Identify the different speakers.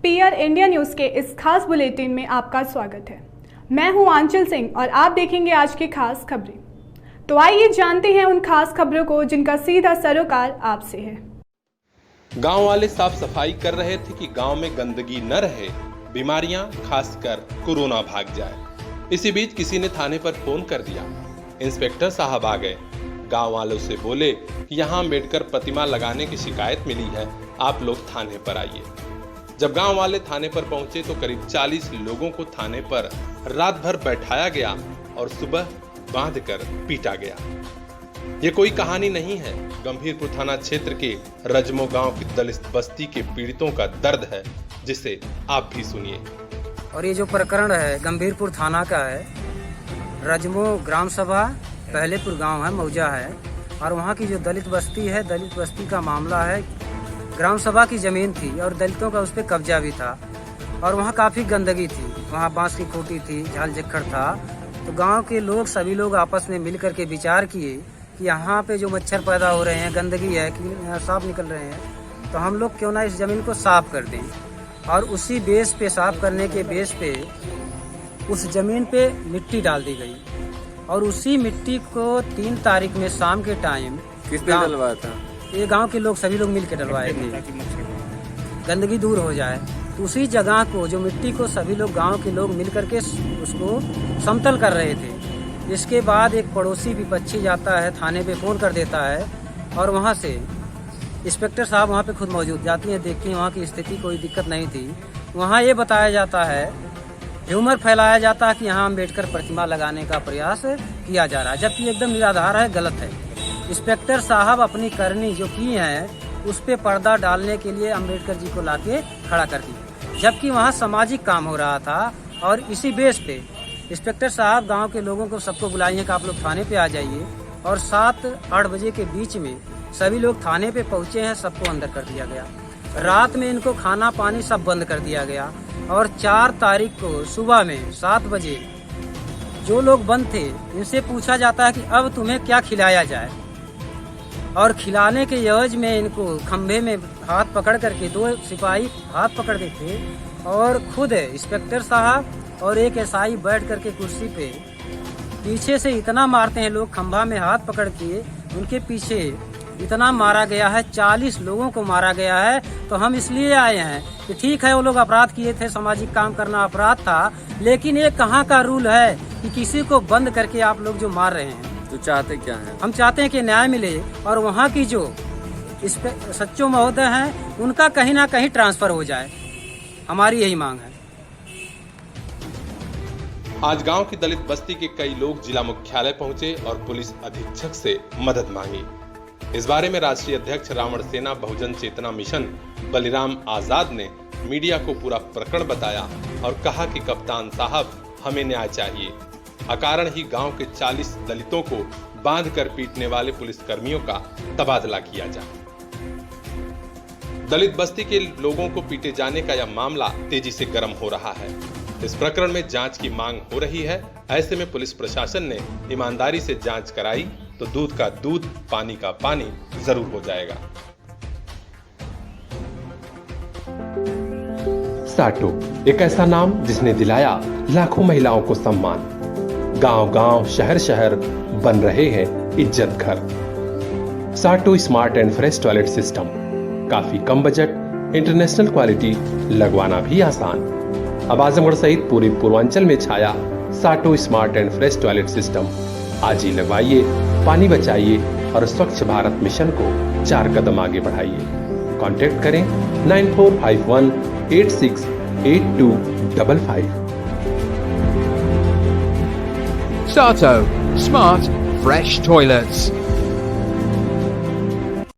Speaker 1: PR India news के इस खास बुलेटिन में आपका स्वागत है। मैं हूं आंचल सिंह और आप देखेंगे आज की खास खबरें। तो आइए जानते हैं उन खास खबरों को जिनका सीधा सरोकार आपसे है।
Speaker 2: गांव वाले साफ सफाई कर रहे थे कि गांव में गंदगी न रहे, बीमारियां खासकर कोरोना भाग जाए। इसी बीच किसी ने थाने पर फोन कर दिया। इंस्पेक्टर साहब आ गए। गांव वालों से बोले कि यहाँ अम्बेडकर प्रतिमा लगाने की शिकायत मिली है, आप लोग थाने पर आइए। जब गांव वाले थाने पर पहुंचे तो करीब 40 लोगों को थाने पर रात भर बैठाया गया और सुबह बांधकर पीटा गया। ये कोई कहानी नहीं है, गंभीरपुर थाना क्षेत्र के रजमो गांव की दलित बस्ती के पीड़ितों का दर्द है, जिसे आप भी सुनिए।
Speaker 3: और ये जो प्रकरण है गंभीरपुर थाना का है। रजमो ग्राम सभा पहलेपुर गांव है, मौजा है, और वहाँ की जो दलित बस्ती है, दलित बस्ती का मामला है। ग्राम सभा की जमीन थी और दलितों का उस पर कब्जा भी था और वहाँ काफ़ी गंदगी थी। वहाँ बांस की खूंटी थी, झाल झक्खड़ था। तो गांव के लोग सभी लोग आपस में मिल करके विचार किए कि यहाँ पे जो मच्छर पैदा हो रहे हैं, गंदगी है कि सांप निकल रहे हैं, तो हम लोग क्यों ना इस ज़मीन को साफ कर दें। और उसी बेस पे, साफ करने के बेस पे उस ज़मीन पे मिट्टी डाल दी गई और उसी मिट्टी को 3 तारीख में शाम के टाइम
Speaker 4: किसने डलवाया था?
Speaker 3: ये गांव के लोग सभी लोग मिल के डलवाए थे, गंदगी दूर हो जाए। तो उसी जगह को, जो मिट्टी को सभी लोग गांव के लोग मिल करके उसको समतल कर रहे थे। इसके बाद एक पड़ोसी विपक्षी जाता है, थाने पे फ़ोन कर देता है और वहाँ से इंस्पेक्टर साहब वहाँ पे खुद मौजूद जाती हैं, देखती हैं वहाँ की स्थिति, कोई दिक्कत नहीं थी। वहाँ ये बताया जाता है, ह्यूमर फैलाया जाता है कि यहाँ अम्बेडकर प्रतिमा लगाने का प्रयास किया जा रहा है, जबकि एकदम निराधार है, गलत है। इंस्पेक्टर साहब अपनी करनी जो की है उस पे पर्दा डालने के लिए अम्बेडकर जी को लाके खड़ा कर दी, जबकि वहाँ सामाजिक काम हो रहा था। और इसी बेस पे इंस्पेक्टर साहब गांव के लोगों को सबको बुलाइए कि आप लोग थाने पे आ जाइए, और 7-8 बजे के बीच में सभी लोग थाने पे पहुँचे हैं, सबको अंदर कर दिया गया। रात में इनको खाना पानी सब बंद कर दिया गया और 4 तारीख को सुबह में 7 बजे जो लोग बंद थे इनसे पूछा जाता है कि अब तुम्हें क्या खिलाया जाए, और खिलाने के एवज में इनको खंभे में हाथ पकड़ करके 2 सिपाही हाथ पकड़ के थे और खुद इंस्पेक्टर साहब और एक एसआई बैठ करके कुर्सी पे पीछे से इतना मारते हैं लोग, खंभा में हाथ पकड़ के उनके पीछे इतना मारा गया है, 40 लोगों को मारा गया है। तो हम इसलिए आए हैं कि ठीक है वो लोग अपराध किए थे, सामाजिक काम करना अपराध था, लेकिन ये कहाँ का रूल है कि किसी को बंद करके आप लोग जो मार रहे हैं।
Speaker 4: तो चाहते क्या है?
Speaker 3: हम चाहते हैं कि न्याय मिले और वहाँ की जो इस पे सच्चो महोदय हैं उनका कहीं ना कहीं ट्रांसफर हो जाए, हमारी यही मांग है।
Speaker 2: आज गांव की दलित बस्ती के कई लोग जिला मुख्यालय पहुंचे और पुलिस अधीक्षक से मदद मांगी। इस बारे में राष्ट्रीय अध्यक्ष रावण सेना बहुजन चेतना मिशन बलिराम आजाद ने मीडिया को पूरा प्रकरण बताया और कहा कि कप्तान साहब, हमें न्याय चाहिए। अकारण ही गांव के 40 दलितों को बांधकर पीटने वाले पुलिसकर्मियों का तबादला किया जाए। दलित बस्ती के लोगों को पीटे जाने का यह मामला तेजी से गर्म हो रहा है। इस प्रकरण में जांच की मांग हो रही है। ऐसे में पुलिस प्रशासन ने ईमानदारी से जांच कराई तो दूध का दूध, पानी का पानी जरूर हो जाएगा।
Speaker 5: साटो, एक ऐसा नाम जिसने दिलाया लाखों महिलाओं को सम्मान। गांव गांव, शहर शहर बन रहे हैं इज्जत घर। साटो smart and fresh toilet system, काफी कम बजट, इंटरनेशनल क्वालिटी, लगवाना भी आसान। अब आजमगढ़ सहित पूरे पूर्वांचल में छाया साटो smart and fresh toilet system. आज ही लगवाइए, पानी बचाइए और स्वच्छ भारत मिशन को 4 कदम आगे बढ़ाइए। कॉन्टेक्ट करें 9451 868255।
Speaker 6: Sato Smart Fresh Toilets.